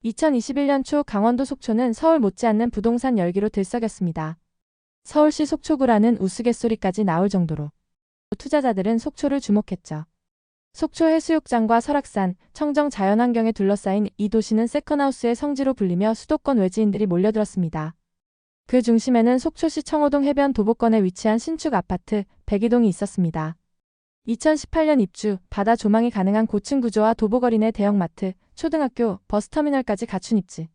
2021년 초 강원도 속초는 서울 못지않는 부동산 열기로 들썩였습니다. 서울시 속초구라는 우스갯소리까지 나올 정도로 투자자들은 속초를 주목했죠. 속초 해수욕장과 설악산, 청정 자연환경에 둘러싸인 이 도시는 세컨하우스의 성지로 불리며 수도권 외지인들이 몰려들었습니다. 그 중심에는 속초시 청호동 해변 도보권에 위치한 신축 아파트 백이동이 있었습니다. 2018년 입주, 바다 조망이 가능한 고층 구조와 도보거리 내 대형마트, 초등학교, 버스터미널까지 갖춘 입지.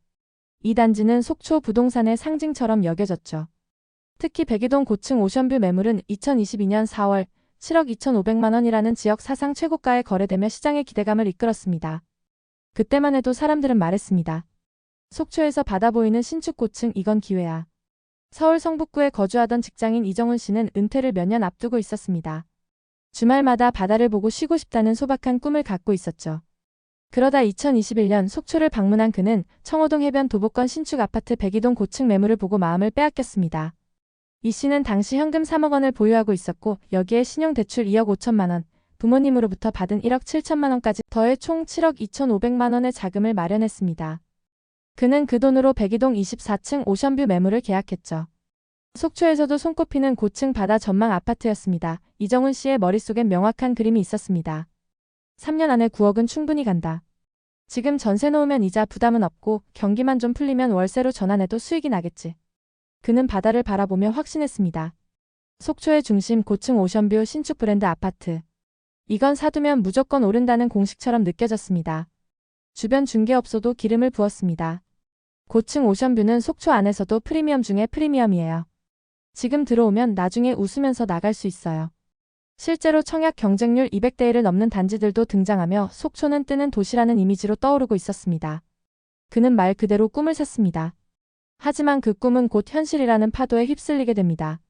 이 단지는 속초 부동산의 상징처럼 여겨졌죠. 특히 백이동 고층 오션뷰 매물은 2022년 4월 7억 2,500만 원이라는 지역 사상 최고가에 거래되며 시장의 기대감을 이끌었습니다. 그때만 해도 사람들은 말했습니다. 속초에서 바다 보이는 신축 고층 이건 기회야. 서울 성북구에 거주하던 직장인 이정훈 씨는 은퇴를 몇 년 앞두고 있었습니다. 주말마다 바다를 보고 쉬고 싶다는 소박한 꿈을 갖고 있었죠. 그러다 2021년 속초를 방문한 그는 청호동 해변 도보권 신축 아파트 백이동 고층 매물을 보고 마음을 빼앗겼습니다. 이 씨는 당시 현금 3억 원을 보유하고 있었고 여기에 신용대출 2억 5천만 원, 부모님으로부터 받은 1억 7천만 원까지 더해 총 7억 2,500만 원의 자금을 마련했습니다. 그는 그 돈으로 백이동 24층 오션뷰 매물을 계약했죠. 속초에서도 손꼽히는 고층 바다 전망 아파트였습니다. 이정훈 씨의 머릿속엔 명확한 그림이 있었습니다. 3년 안에 9억은 충분히 간다. 지금 전세 놓으면 이자 부담은 없고 경기만 좀 풀리면 월세로 전환해도 수익이 나겠지. 그는 바다를 바라보며 확신했습니다. 속초의 중심 고층 오션뷰 신축 브랜드 아파트. 이건 사두면 무조건 오른다는 공식처럼 느껴졌습니다. 주변 중개업소도 기름을 부었습니다. 고층 오션뷰는 속초 안에서도 프리미엄 중에 프리미엄이에요. 지금 들어오면 나중에 웃으면서 나갈 수 있어요. 실제로 청약 경쟁률 200대 1을 넘는 단지들도 등장하며 속초는 뜨는 도시라는 이미지로 떠오르고 있었습니다. 그는 말 그대로 꿈을 샀습니다. 하지만 그 꿈은 곧 현실이라는 파도에 휩쓸리게 됩니다.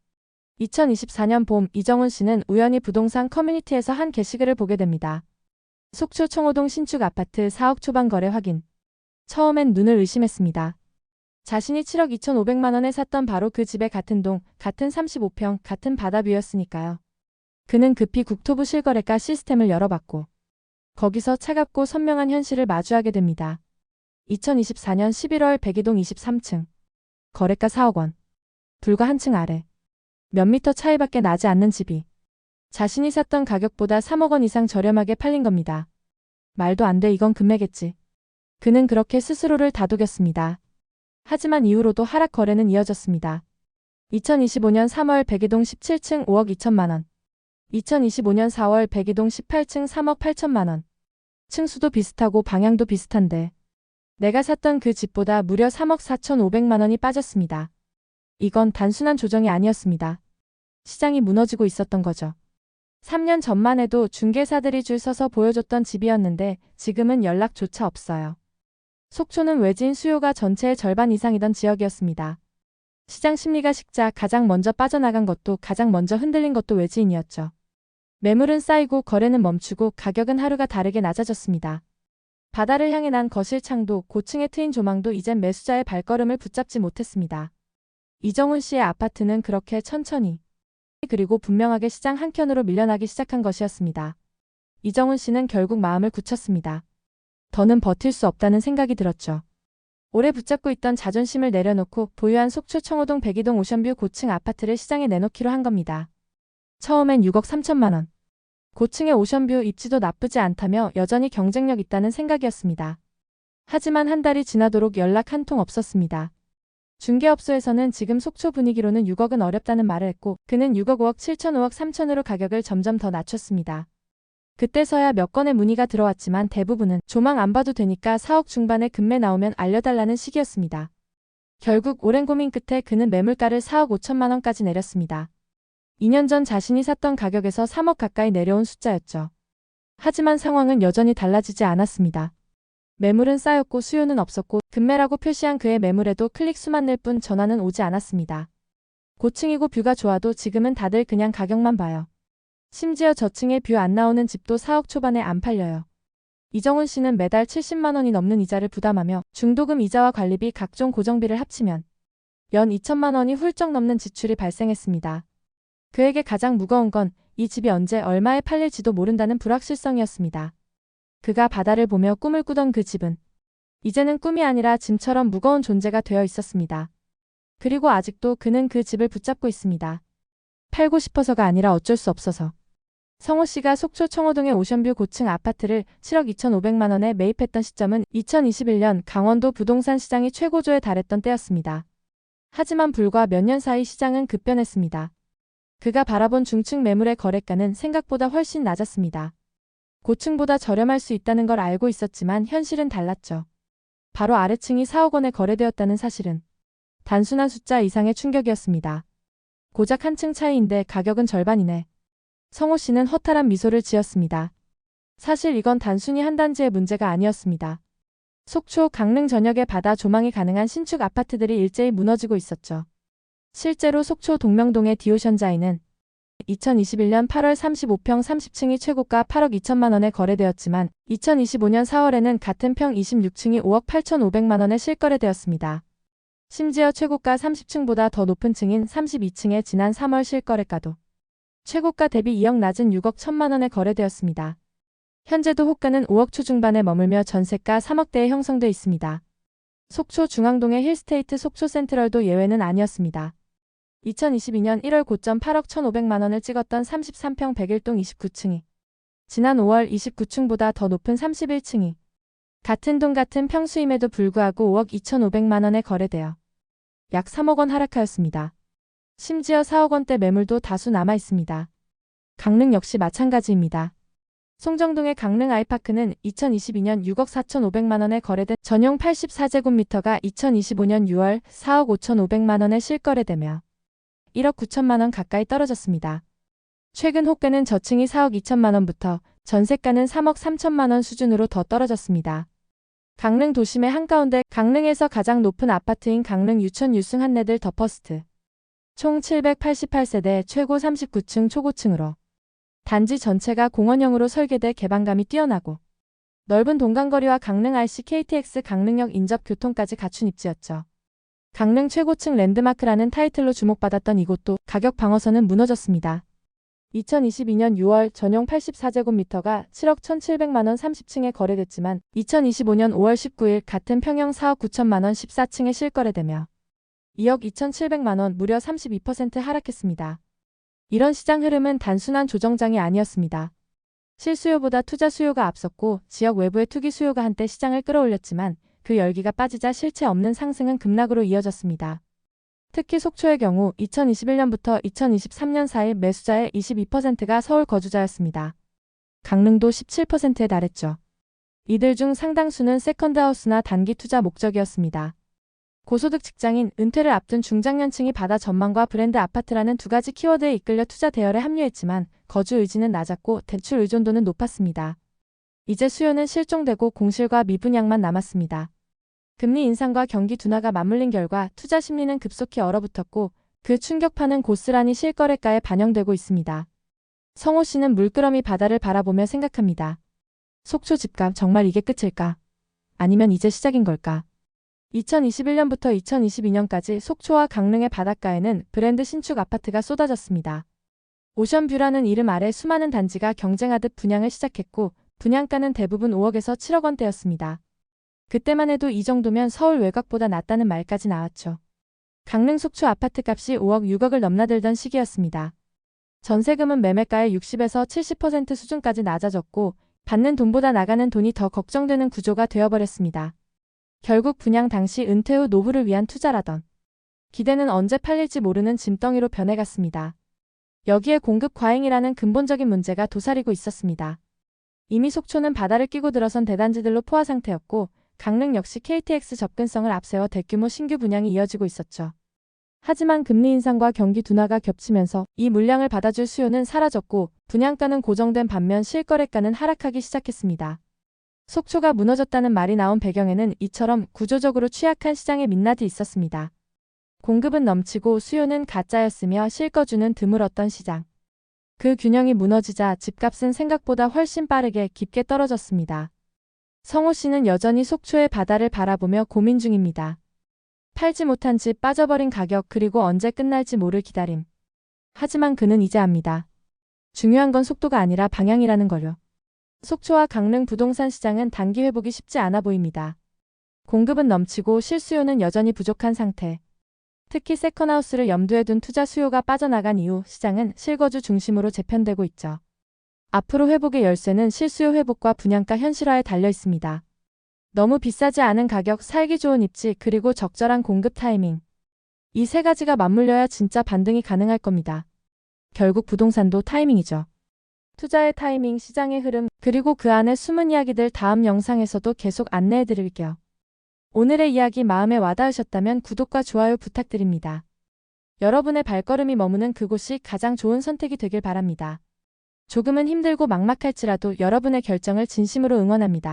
2024년 봄 이정훈 씨는 우연히 부동산 커뮤니티에서 한 게시글을 보게 됩니다. 속초 청호동 신축 아파트 4억 초반 거래 확인. 처음엔 눈을 의심했습니다. 자신이 7억 2,500만 원에 샀던 바로 그 집의 같은 동, 같은 35평, 같은 바다뷰였으니까요. 그는 급히 국토부 실거래가 시스템을 열어봤고 거기서 차갑고 선명한 현실을 마주하게 됩니다. 2024년 11월 백이동 23층. 거래가 4억 원. 불과 한층 아래. 몇 미터 차이밖에 나지 않는 집이 자신이 샀던 가격보다 3억 원 이상 저렴하게 팔린 겁니다. 말도 안 돼, 이건 금매겠지. 그는 그렇게 스스로를 다독였습니다. 하지만 이후로도 하락 거래는 이어졌습니다. 2025년 3월 백이동 17층 5억 2천만 원. 2025년 4월 백이동 18층 3억 8천만 원. 층수도 비슷하고 방향도 비슷한데 내가 샀던 그 집보다 무려 3억 4,500만 원이 빠졌습니다. 이건 단순한 조정이 아니었습니다. 시장이 무너지고 있었던 거죠. 3년 전만 해도 중개사들이 줄 서서 보여줬던 집이었는데 지금은 연락조차 없어요. 속초는 외지인 수요가 전체의 절반 이상이던 지역이었습니다. 시장 심리가 식자 가장 먼저 빠져나간 것도 가장 먼저 흔들린 것도 외지인이었죠. 매물은 쌓이고 거래는 멈추고 가격은 하루가 다르게 낮아졌습니다. 바다를 향해 난 거실 창도 고층에 트인 조망도 이젠 매수자의 발걸음을 붙잡지 못했습니다. 이정훈 씨의 아파트는 그렇게 천천히 그리고 분명하게 시장 한켠으로 밀려나기 시작한 것이었습니다. 이정훈 씨는 결국 마음을 굳혔습니다. 더는 버틸 수 없다는 생각이 들었죠. 오래 붙잡고 있던 자존심을 내려놓고 보유한 속초 청호동 백이동 오션뷰 고층 아파트를 시장에 내놓기로 한 겁니다. 처음엔 6억 3천만 원. 고층의 오션뷰 입지도 나쁘지 않다며 여전히 경쟁력 있다는 생각이었습니다. 하지만 한 달이 지나도록 연락 한 통 없었습니다. 중개업소에서는 지금 속초 분위기로는 6억은 어렵다는 말을 했고 그는 6억 5억 7천 5억 3천으로 가격을 점점 더 낮췄습니다. 그때서야 몇 건의 문의가 들어왔지만 대부분은 조망 안 봐도 되니까 4억 중반에 금매 나오면 알려달라는 식이었습니다. 결국 오랜 고민 끝에 그는 매물가를 4억 5천만 원까지 내렸습니다. 2년 전 자신이 샀던 가격에서 3억 가까이 내려온 숫자였죠. 하지만 상황은 여전히 달라지지 않았습니다. 매물은 쌓였고 수요는 없었고 금매라고 표시한 그의 매물에도 클릭 수만 낼 뿐 전화는 오지 않았습니다. 고층이고 뷰가 좋아도 지금은 다들 그냥 가격만 봐요. 심지어 저층에 뷰 안 나오는 집도 4억 초반에 안 팔려요. 이정훈 씨는 매달 70만 원이 넘는 이자를 부담하며 중도금 이자와 관리비 각종 고정비를 합치면 연 2천만 원이 훌쩍 넘는 지출이 발생했습니다. 그에게 가장 무거운 건 이 집이 언제 얼마에 팔릴지도 모른다는 불확실성이었습니다. 그가 바다를 보며 꿈을 꾸던 그 집은 이제는 꿈이 아니라 짐처럼 무거운 존재가 되어 있었습니다. 그리고 아직도 그는 그 집을 붙잡고 있습니다. 팔고 싶어서가 아니라 어쩔 수 없어서. 성호 씨가 속초 청호동의 오션뷰 고층 아파트를 7억 2,500만 원에 매입했던 시점은 2021년 강원도 부동산 시장이 최고조에 달했던 때였습니다. 하지만 불과 몇 년 사이 시장은 급변했습니다. 그가 바라본 중층 매물의 거래가는 생각보다 훨씬 낮았습니다. 고층보다 저렴할 수 있다는 걸 알고 있었지만 현실은 달랐죠. 바로 아래층이 4억 원에 거래되었다는 사실은 단순한 숫자 이상의 충격이었습니다. 고작 한 층 차이인데 가격은 절반이네. 성호 씨는 허탈한 미소를 지었습니다. 사실 이건 단순히 한 단지의 문제가 아니었습니다. 속초, 강릉 전역에 바다 조망이 가능한 신축 아파트들이 일제히 무너지고 있었죠. 실제로 속초 동명동의 디오션자이는 2021년 8월 35평 30층이 최고가 8억 2천만 원에 거래되었지만 2025년 4월에는 같은 평 26층이 5억 8,500만 원에 실거래되었습니다. 심지어 최고가 30층보다 더 높은 층인 32층의 지난 3월 실거래가도 최고가 대비 2억 낮은 6억 1천만 원에 거래되었습니다. 현재도 호가는 5억 초중반에 머물며 전세가 3억대에 형성돼 있습니다. 속초 중앙동의 힐스테이트 속초 센트럴도 예외는 아니었습니다. 2022년 1월 고점 8억 1,500만 원을 찍었던 33평 101동 29층이 지난 5월 29층보다 더 높은 31층이 같은 동 같은 평수임에도 불구하고 5억 2,500만 원에 거래되어 약 3억 원 하락하였습니다. 심지어 4억 원대 매물도 다수 남아 있습니다. 강릉 역시 마찬가지입니다. 송정동의 강릉 아이파크는 2022년 6억 4,500만 원에 거래된 전용 84제곱미터가 2025년 6월 4억 5,500만 원에 실거래되며 1억 9천만 원 가까이 떨어졌습니다. 최근 호가는 저층이 4억 2천만 원부터 전세가는 3억 3천만 원 수준으로 더 떨어졌습니다. 강릉 도심의 한가운데 강릉에서 가장 높은 아파트인 강릉 유천 유승 한내들 더 퍼스트. 총 788세대 최고 39층 초고층으로 단지 전체가 공원형으로 설계돼 개방감이 뛰어나고 넓은 동간거리와 강릉 RC KTX 강릉역 인접 교통까지 갖춘 입지였죠. 강릉 최고층 랜드마크라는 타이틀로 주목받았던 이곳도 가격 방어선은 무너졌습니다. 2022년 6월 전용 84제곱미터가 7억 1,700만 원 30층에 거래됐지만 2025년 5월 19일 같은 평형 4억 9천만 원 14층에 실거래되며 2억 2,700만 원 무려 32% 하락했습니다. 이런 시장 흐름은 단순한 조정장이 아니었습니다. 실수요보다 투자 수요가 앞섰고 지역 외부의 투기 수요가 한때 시장을 끌어올렸지만 그 열기가 빠지자 실체 없는 상승은 급락으로 이어졌습니다. 특히 속초의 경우 2021년부터 2023년 사이 매수자의 22%가 서울 거주자였습니다. 강릉도 17%에 달했죠. 이들 중 상당수는 세컨드하우스나 단기 투자 목적이었습니다. 고소득 직장인, 은퇴를 앞둔 중장년층이 바다 전망과 브랜드 아파트라는 두 가지 키워드에 이끌려 투자 대열에 합류했지만 거주 의지는 낮았고 대출 의존도는 높았습니다. 이제 수요는 실종되고 공실과 미분양만 남았습니다. 금리 인상과 경기 둔화가 맞물린 결과 투자 심리는 급속히 얼어붙었고 그 충격파는 고스란히 실거래가에 반영되고 있습니다. 성호 씨는 물끄러미 바다를 바라보며 생각합니다. 속초 집값 정말 이게 끝일까? 아니면 이제 시작인 걸까? 2021년부터 2022년까지 속초와 강릉의 바닷가에는 브랜드 신축 아파트가 쏟아졌습니다. 오션뷰라는 이름 아래 수많은 단지가 경쟁하듯 분양을 시작했고 분양가는 대부분 5억에서 7억 원대였습니다. 그때만 해도 이 정도면 서울 외곽보다 낫다는 말까지 나왔죠. 강릉 속초 아파트 값이 5억 6억을 넘나들던 시기였습니다. 전세금은 매매가의 60에서 70% 수준까지 낮아졌고 받는 돈보다 나가는 돈이 더 걱정되는 구조가 되어버렸습니다. 결국 분양 당시 은퇴 후 노후를 위한 투자라던 기대는 언제 팔릴지 모르는 짐덩이로 변해갔습니다. 여기에 공급 과잉이라는 근본적인 문제가 도사리고 있었습니다. 이미 속초는 바다를 끼고 들어선 대단지들로 포화 상태였고 강릉 역시 KTX 접근성을 앞세워 대규모 신규 분양이 이어지고 있었죠. 하지만 금리 인상과 경기 둔화가 겹치면서 이 물량을 받아줄 수요는 사라졌고 분양가는 고정된 반면 실거래가는 하락하기 시작했습니다. 속초가 무너졌다는 말이 나온 배경에는 이처럼 구조적으로 취약한 시장의 민낯이 있었습니다. 공급은 넘치고 수요는 가짜였으며 실거주는 드물었던 시장. 그 균형이 무너지자 집값은 생각보다 훨씬 빠르게 깊게 떨어졌습니다. 성호 씨는 여전히 속초의 바다를 바라보며 고민 중입니다. 팔지 못한 집, 빠져버린 가격, 그리고 언제 끝날지 모를 기다림. 하지만 그는 이제 압니다. 중요한 건 속도가 아니라 방향이라는 걸요. 속초와 강릉 부동산 시장은 단기 회복이 쉽지 않아 보입니다. 공급은 넘치고 실수요는 여전히 부족한 상태. 특히 세컨하우스를 염두에 둔 투자 수요가 빠져나간 이후 시장은 실거주 중심으로 재편되고 있죠. 앞으로 회복의 열쇠는 실수요 회복과 분양가 현실화에 달려 있습니다. 너무 비싸지 않은 가격, 살기 좋은 입지, 그리고 적절한 공급 타이밍. 이 세 가지가 맞물려야 진짜 반등이 가능할 겁니다. 결국 부동산도 타이밍이죠. 투자의 타이밍, 시장의 흐름, 그리고 그 안에 숨은 이야기들 다음 영상에서도 계속 안내해 드릴게요. 오늘의 이야기 마음에 와닿으셨다면 구독과 좋아요 부탁드립니다. 여러분의 발걸음이 머무는 그곳이 가장 좋은 선택이 되길 바랍니다. 조금은 힘들고 막막할지라도 여러분의 결정을 진심으로 응원합니다.